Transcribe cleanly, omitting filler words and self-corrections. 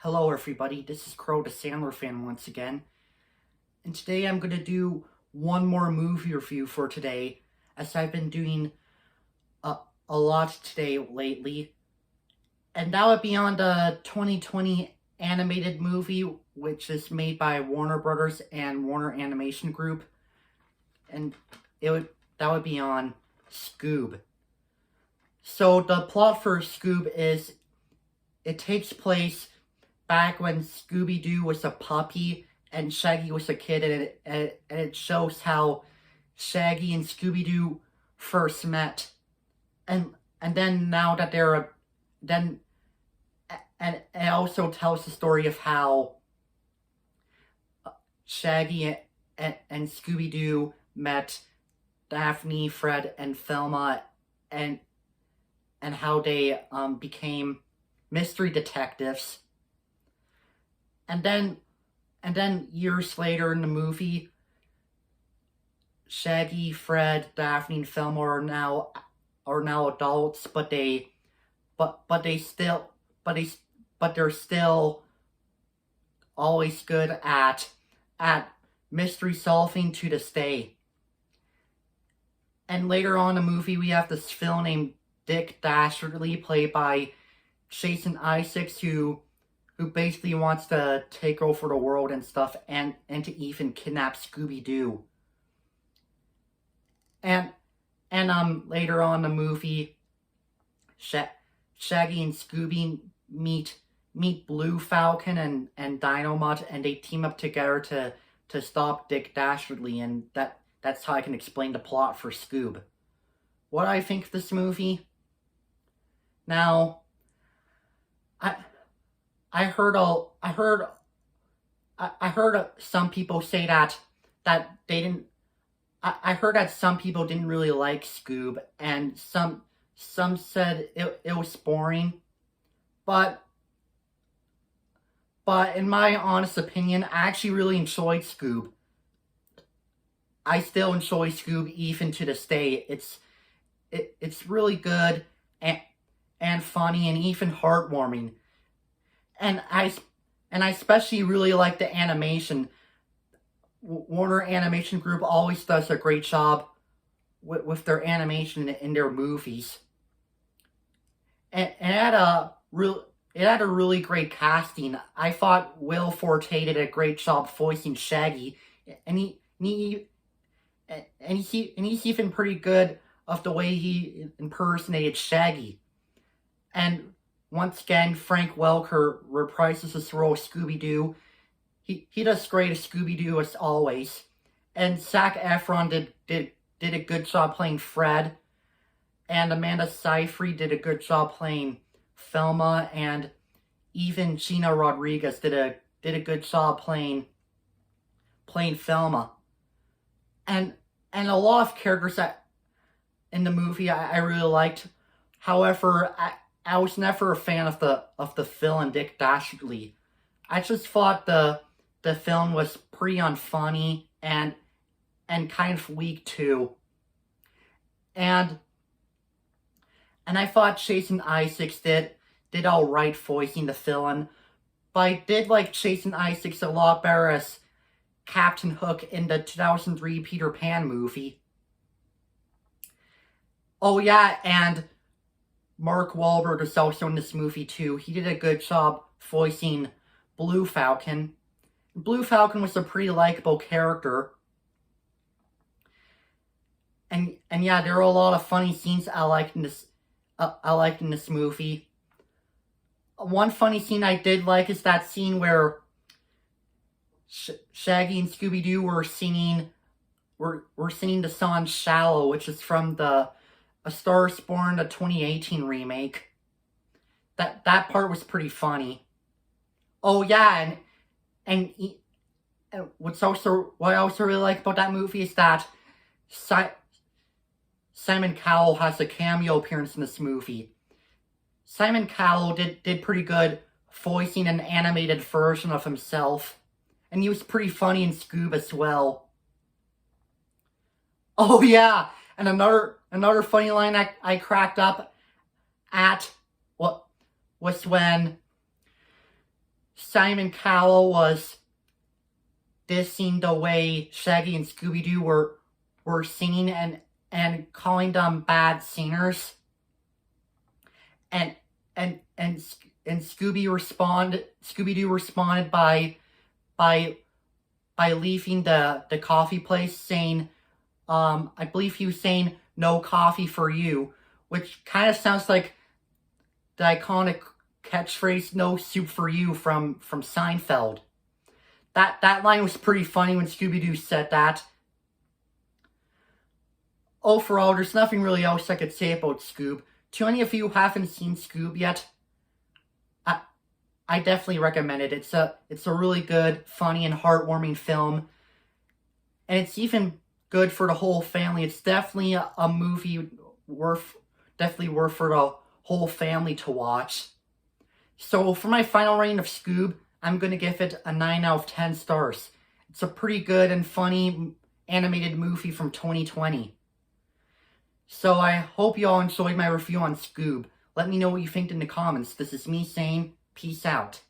Hello everybody, this is Crow the Sandler fan once again, and today I'm going to do one more movie review for today, as I've been doing a lot today lately, and that would be on the 2020 animated movie, which is made by Warner Brothers and Warner Animation Group, and that would be on Scoob. So the plot for Scoob is, it takes place back when Scooby-Doo was a puppy and Shaggy was a kid, and it shows how Shaggy and Scooby-Doo first met, and then now that and it also tells the story of how Shaggy and Scooby-Doo met Daphne, Fred, and Thelma, and how they became mystery detectives. And then years later in the movie, Shaggy, Fred, Daphne, and Thelma are now adults, but they're still always good at mystery solving to this day. And later on in the movie, we have this villain named Dick Dastardly, played by Jason Isaacs, who basically wants to take over the world and stuff, and to even kidnap Scooby-Doo. And later on in the movie, Shaggy and Scooby meet Blue Falcon and Dynamite, and they team up together to stop Dick Dastardly, and that's how I can explain the plot for Scoob. What do I think of this movie? Now, I heard some people say that they didn't. I heard that some people didn't really like Scoob, and some said it was boring. But in my honest opinion, I actually really enjoyed Scoob. I still enjoy Scoob even to this day. It's really good and funny and even heartwarming. And I especially really like the animation. Warner Animation Group always does a great job with their animation in their movies. And it had a really great casting. I thought Will Forte did a great job voicing Shaggy, and he's even pretty good of the way he impersonated Shaggy. And once again, Frank Welker reprises his role as Scooby-Doo. He does great as Scooby-Doo as always. And Zac Efron did a good job playing Fred. And Amanda Seyfried did a good job playing Thelma. And even Gina Rodriguez did a good job playing Thelma. And a lot of characters in the movie I really liked. However, I was never a fan of the villain Dick Dastardly. I just thought the film was pretty unfunny and kind of weak too. And I thought Jason Isaacs did alright voicing the villain, but I did like Jason Isaacs a lot better as Captain Hook in the 2003 Peter Pan movie. Oh yeah, and Mark Wahlberg is also in this movie too. He did a good job voicing Blue Falcon. Blue Falcon was a pretty likable character. And yeah, there are a lot of funny scenes I liked in this movie. One funny scene I did like is that scene where Shaggy and Scooby-Doo were singing the song "Shallow," which is from A Star is Born, the 2018 remake. That part was pretty funny. Oh yeah, and what I also really like about that movie is that Simon Cowell has a cameo appearance in this movie. Simon Cowell did pretty good voicing an animated version of himself, and he was pretty funny in Scoob as well. Oh yeah, and another funny line I cracked up at was when Simon Cowell was dissing the way Shaggy and Scooby-Doo were singing and calling them bad singers. And Scooby-Doo responded by leaving the coffee place, saying, I believe he was saying, "No coffee for you," which kind of sounds like the iconic catchphrase "No soup for you" from Seinfeld. That line was pretty funny when Scooby-Doo said that. Overall, there's nothing really else I could say about Scoob. To any of you who haven't seen Scoob yet, I definitely recommend it. It's a really good, funny, and heartwarming film. And it's even good for the whole family. It's definitely a movie worth for the whole family to watch. So for my final rating of Scoob, I'm going to give it a 9 out of 10 stars. It's a pretty good and funny animated movie from 2020. So I hope you all enjoyed my review on Scoob. Let me know what you think in the comments. This is me saying peace out.